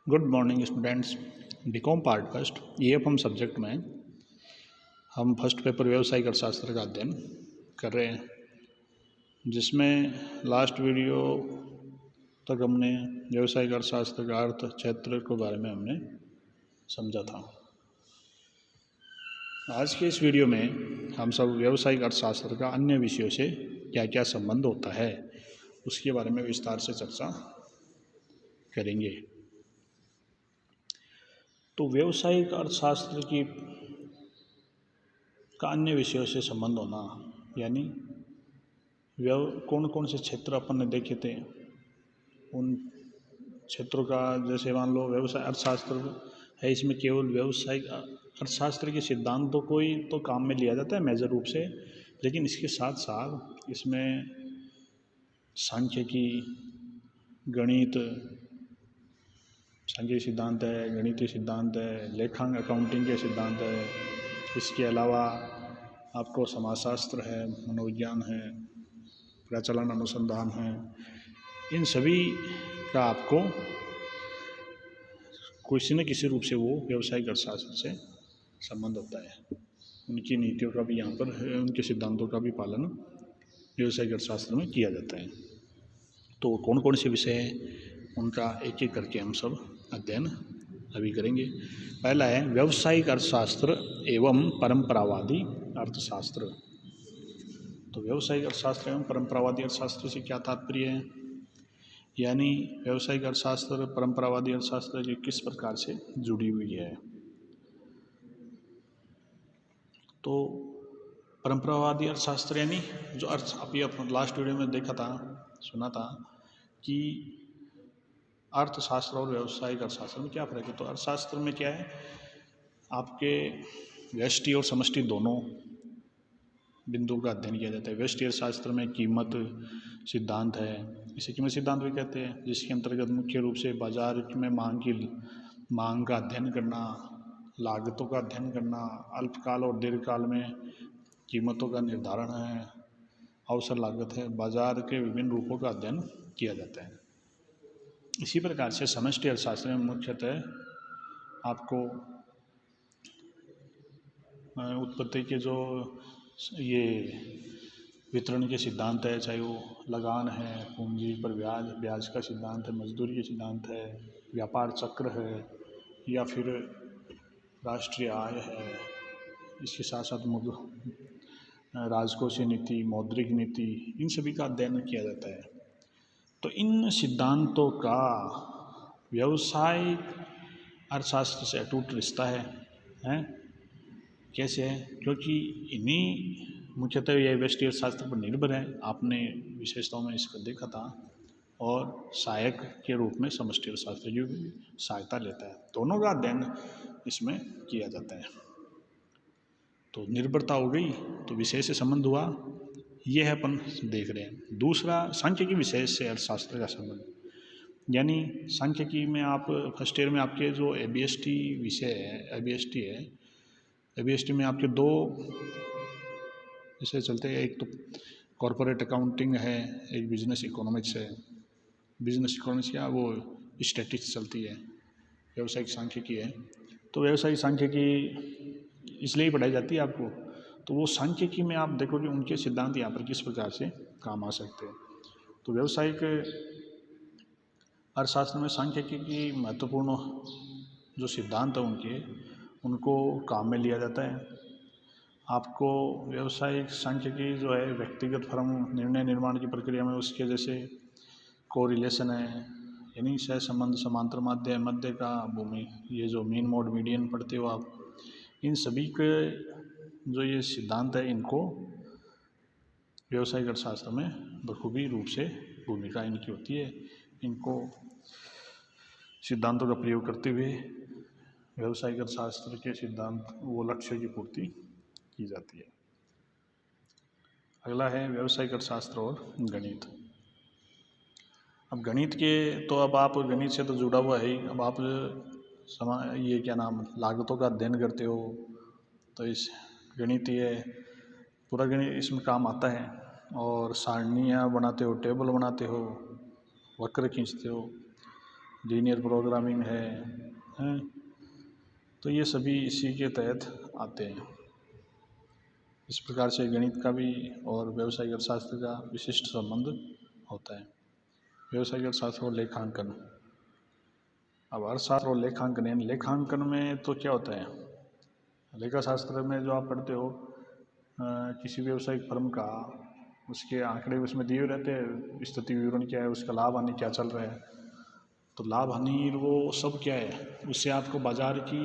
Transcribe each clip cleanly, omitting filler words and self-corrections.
Good morning students. BCom part first EFM subject में हम first paper व्यावसायिक अर्थशास्त्र का अध्ययन कर रहे हैं, जिसमें लास्ट वीडियो तक हमने व्यावसायिक अर्थशास्त्र का अर्थ क्षेत्र के बारे में हमने समझा था। आज के इस वीडियो में हम सब व्यावसायिक अर्थशास्त्र का अन्य विषयों से क्या क्या संबंध होता है उसके बारे में विस्तार से चर्चा करेंगे। तो व्यावसायिक अर्थशास्त्र की का अन्य विषयों से संबंध होना यानी कौन कौन से क्षेत्र अपन ने देखे थे, उन क्षेत्रों का, जैसे मान लो व्यवसाय अर्थशास्त्र है, इसमें केवल व्यावसायिक अर्थशास्त्र के सिद्धांतों को ही तो काम में लिया जाता है मेजर रूप से, लेकिन इसके साथ साथ इसमें सांख्यिकी, गणित, सांख्यिकी सिद्धांत है, गणितीय सिद्धांत है, लेखांकन अकाउंटिंग के सिद्धांत है। इसके अलावा आपको समाजशास्त्र है, मनोविज्ञान है, प्रचलन अनुसंधान है। इन सभी का आपको किसी न किसी रूप से वो व्यावसायिक अर्थशास्त्र से संबंध होता है। उनकी नीतियों का भी यहाँ पर, उनके सिद्धांतों का भी पालन व्यावसायिक अर्थशास्त्र में किया जाता है। तो कौन कौन से विषय हैं उनका एक एक करके हम सब अध्ययन अभी करेंगे। पहला है व्यावसायिक अर्थशास्त्र एवं परंपरावादी अर्थशास्त्र। तो व्यावसायिक अर्थशास्त्र एवं परंपरावादी अर्थशास्त्र से क्या तात्पर्य है, यानी व्यावसायिक अर्थशास्त्र परंपरावादी अर्थशास्त्र की किस प्रकार से जुड़ी हुई है। तो परंपरावादी अर्थशास्त्र यानी जो अर्थ अभी अपन लास्ट वीडियो में देखा था, सुना था कि अर्थशास्त्र और व्यावसायिक अर्थशास्त्र में क्या फर्क है। तो अर्थशास्त्र में क्या है, आपके व्यष्टि और समष्टि दोनों बिंदुओं का अध्ययन किया जाता है। व्यष्टि अर्थशास्त्र में कीमत सिद्धांत है, इसे कीमत सिद्धांत भी कहते हैं, जिसके अंतर्गत मुख्य रूप से बाजार में मांग का अध्ययन करना, लागतों का अध्ययन करना, अल्पकाल और दीर्घकाल में कीमतों का निर्धारण है, अवसर लागत है, बाजार के विभिन्न रूपों का अध्ययन किया जाता है। इसी प्रकार से समष्टि अर्थशास्त्र में मुख्यतः आपको उत्पत्ति के जो ये वितरण के सिद्धांत है, चाहे वो लगान है, पूंजी पर ब्याज का सिद्धांत है, मजदूरी के सिद्धांत है, व्यापार चक्र है, या फिर राष्ट्रीय आय है, इसके साथ साथ राजकोषीय नीति, मौद्रिक नीति, इन सभी का अध्ययन किया जाता है। तो इन सिद्धांतों का व्यावसायिक अर्थशास्त्र से अटूट रिश्ता है? कैसे है? क्योंकि इन्हीं मुख्यतः यह व्यष्टि अर्थशास्त्र पर निर्भर है। आपने विशेषताओं में इसको देखा था, और सहायक के रूप में समष्टि अर्थशास्त्र की भी सहायता लेता है। दोनों का अध्ययन इसमें किया जाता है। तो निर्भरता हो गई, तो विषय से संबंध हुआ, ये है अपन देख रहे हैं। दूसरा सांख्यिकी विषय से अर्थशास्त्र का संबंध, यानी सांख्यिकी में आप फर्स्ट ईयर में आपके जो ABST विषय है, ABST में आपके दो विषय चलते हैं। एक तो कॉरपोरेट अकाउंटिंग है, एक बिजनेस इकोनॉमिक्स है। बिजनेस इकोनॉमिक्स क्या, वो स्टैटिस्टिक्स चलती है, व्यावसायिक सांख्यिकी है। तो व्यावसायिक सांख्यिकी इसलिए पढ़ाई जाती है आपको। तो वो सांख्यिकी में आप देखोगे उनके सिद्धांत यहाँ पर किस प्रकार से काम आ सकते हैं। तो व्यावसायिक अर्थशास्त्र में सांख्यिकी की महत्वपूर्ण जो सिद्धांत है उनको काम में लिया जाता है। आपको व्यावसायिक सांख्यिकी जो है व्यक्तिगत फर्म निर्णय निर्माण की प्रक्रिया में उसके जैसे कोरिलेशन है, यानी सह संबंध, समांतर मध्य का भूमि, ये जो मीन मोड मीडियन पढ़ते हो आप, इन सभी के जो ये सिद्धांत है, इनको व्यावसायिक अर्थशास्त्र में बखूबी रूप से भूमिका इनकी होती है। इनको सिद्धांतों का प्रयोग करते हुए व्यावसायिक अर्थशास्त्र के सिद्धांत वो लक्ष्य की पूर्ति की जाती है। अगला है व्यावसायिक अर्थशास्त्र और गणित। अब गणित के तो अब आप गणित से तो जुड़ा हुआ है ही, अब आप ये क्या नाम लागतों का अध्ययन करते हो, तो इस गणितीय पूरा गणित इसमें काम आता है। और सारणियाँ बनाते हो, टेबल बनाते हो, वक्र खींचते हो, लीनियर प्रोग्रामिंग है, हैं? तो ये सभी इसी के तहत आते हैं। इस प्रकार से गणित का भी और व्यावसायिक अर्थशास्त्र का विशिष्ट संबंध होता है। व्यावसायिक अर्थशास्त्र और लेखांकन। अब अर्थशास्त्र और लेखांकन, यानी लेखांकन में तो क्या होता है, लेखा शास्त्र में जो आप पढ़ते हो किसी व्यावसायिक फर्म का, उसके आंकड़े उसमें दिए रहते हैं, स्थिति विवरण क्या है, उसका लाभ हानि क्या चल रहा है। तो लाभ हानि वो सब क्या है, उससे आपको बाजार की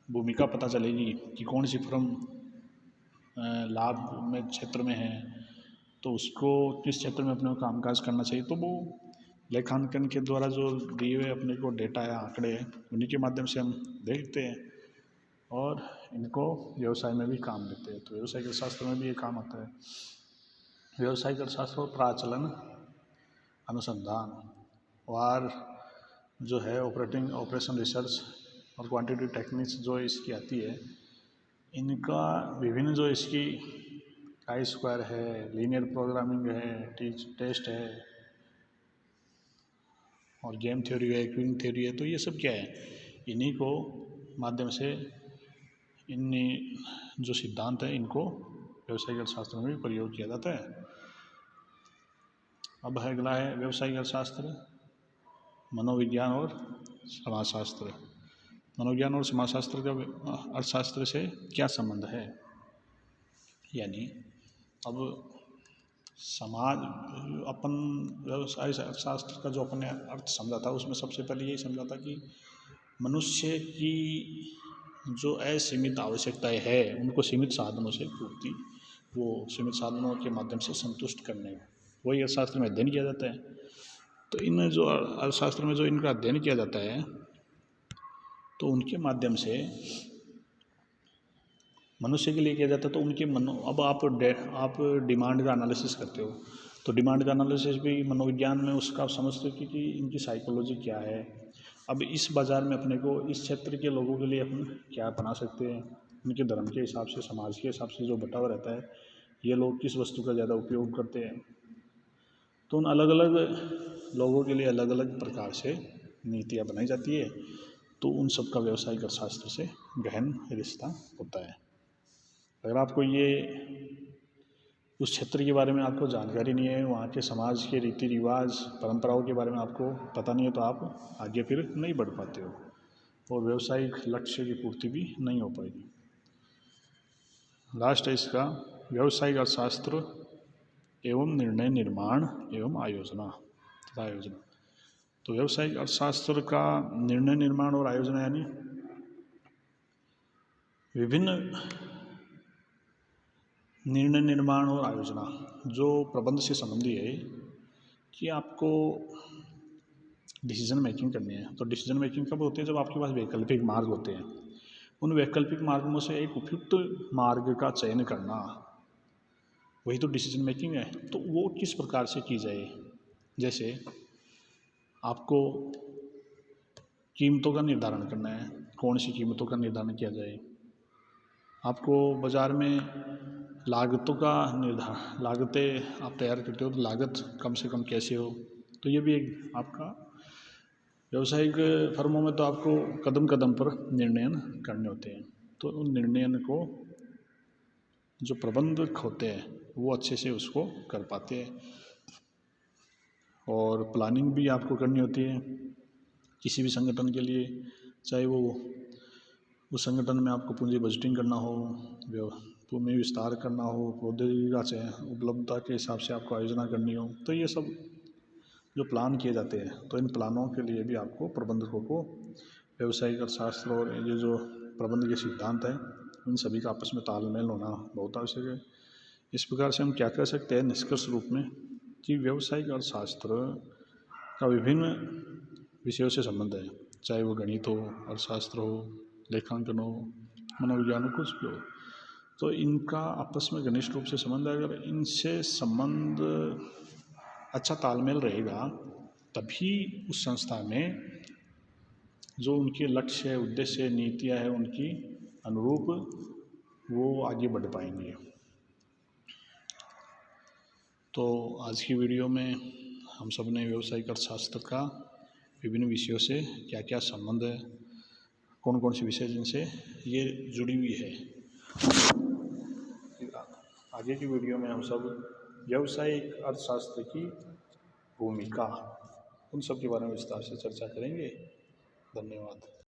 भूमिका पता चलेगी कि कौन सी फर्म लाभ में क्षेत्र में है, तो उसको किस क्षेत्र में अपने को कामकाज करना चाहिए। तो वो लेखांकन के द्वारा जो दिए हुए अपने को डेटा है, आंकड़े हैं, उन्हीं के माध्यम से हम देखते हैं और इनको व्यवसाय में भी काम देते हैं। तो व्यवसायिक अर्थशास्त्र में भी ये काम आता है। व्यवसायिक अर्थशास्त्र और प्राचलन अनुसंधान और जो है ऑपरेशन रिसर्च और क्वांटिटेटिव टेक्निक्स जो इसकी आती है, इनका विभिन्न जो इसकी आई स्क्वायर है, लीनियर प्रोग्रामिंग है, टेस्ट है और गेम थ्योरी है, क्विंग थ्योरी है, तो ये सब क्या है, इन्हीं को माध्यम से इन जो सिद्धांत है इनको व्यावसायिक अर्थशास्त्र में भी प्रयोग किया जाता है। अब अगला है व्यावसायिक अर्थशास्त्र, मनोविज्ञान और समाजशास्त्र। मनोविज्ञान और समाजशास्त्र का अर्थशास्त्र से क्या संबंध है, यानी अब समाज, अपन व्यवसाय अर्थशास्त्र का जो अपने अर्थ समझा था, उसमें सबसे पहले यही समझा था कि मनुष्य की जो असीमित आवश्यकताएं है, उनको सीमित साधनों से पूर्ति, वो सीमित साधनों के माध्यम से संतुष्ट करने, वही अर्थशास्त्र में अध्ययन किया जाता है। तो इन जो अर्थशास्त्र में जो इनका अध्ययन किया जाता है, तो उनके माध्यम से मनुष्य के लिए किया जाता है। तो उनके मनो, अब आप डिमांड का एनालिसिस करते हो, तो डिमांड का एनालिसिस भी मनोविज्ञान में उसका आप समझते हो कि इनकी साइकोलॉजी क्या है। अब इस बाज़ार में अपने को इस क्षेत्र के लोगों के लिए अपन क्या बना सकते हैं, उनके धर्म के हिसाब से, समाज के हिसाब से जो बटा हुआ रहता है, ये लोग किस वस्तु का ज़्यादा उपयोग करते हैं। तो उन अलग अलग लोगों के लिए अलग अलग प्रकार से नीतियाँ बनाई जाती है। तो उन सब का व्यावसायिक अर्थशास्त्र से गहन रिश्ता होता है। अगर आपको ये उस क्षेत्र के बारे में आपको जानकारी नहीं है, वहाँ के समाज के रीति रिवाज परंपराओं के बारे में आपको पता नहीं है, तो आप आगे फिर नहीं बढ़ पाते हो और व्यावसायिक लक्ष्य की पूर्ति भी नहीं हो पाएगी। लास्ट है इसका व्यावसायिक अर्थशास्त्र एवं निर्णय निर्माण एवं आयोजना तथा आयोजना। तो व्यावसायिक अर्थशास्त्र का निर्णय निर्माण और आयोजना, यानी विभिन्न निर्णय निर्माण और आयोजना जो प्रबंध से संबंधी है, कि आपको डिसीजन मेकिंग करनी है। तो डिसीजन मेकिंग कब होती है, जब आपके पास वैकल्पिक मार्ग होते हैं। उन वैकल्पिक मार्गों से एक उपयुक्त मार्ग का चयन करना, वही तो डिसीजन मेकिंग है। तो वो किस प्रकार से की जाए, जैसे आपको कीमतों का निर्धारण करना है, कौन सी कीमतों का निर्धारण किया जाए। आपको बाज़ार में लागतों का निर्धारण, लागतें आप तैयार करते हो, तो लागत कम से कम कैसे हो। तो ये भी एक आपका व्यावसायिक फर्मों में तो आपको कदम कदम पर निर्णय करने होते हैं। तो उन निर्णय को जो प्रबंधक होते हैं वो अच्छे से उसको कर पाते हैं। और प्लानिंग भी आपको करनी होती है किसी भी संगठन के लिए, चाहे वो उस संगठन में आपको पूंजी बजटिंग करना हो, भूमि विस्तार करना हो, प्रौद्योगिकी से उपलब्धता के हिसाब से आपको आयोजना करनी हो। तो ये सब जो प्लान किए जाते हैं, तो इन प्लानों के लिए भी आपको प्रबंधकों को व्यावसायिक अर्थशास्त्र और ये जो प्रबंध के सिद्धांत हैं, इन सभी का आपस में तालमेल होना बहुत आवश्यक है। इस प्रकार से हम क्या कह सकते हैं निष्कर्ष रूप में, कि व्यावसायिक अर्थशास्त्र का विभिन्न विषयों से संबंध है, चाहे वो गणित हो, अर्थशास्त्र हो, लेखांकन हो, मनोविज्ञान हो, कुछ भी हो। तो इनका आपस में घनिष्ठ रूप से संबंध है। अगर इनसे संबंध अच्छा तालमेल रहेगा, तभी उस संस्था में जो उनके लक्ष्य है, उद्देश्य, नीतियाँ है, उनकी अनुरूप वो आगे बढ़ पाएंगे। तो आज की वीडियो में हम सब ने व्यावसायिक अर्थशास्त्र का विभिन्न विषयों से क्या क्या संबंध है, कौन कौन से विषय जिनसे ये जुड़ी हुई है। आगे की वीडियो में हम सब व्यावसायिक अर्थशास्त्र की भूमिका, उन सब के बारे में विस्तार से चर्चा करेंगे। धन्यवाद।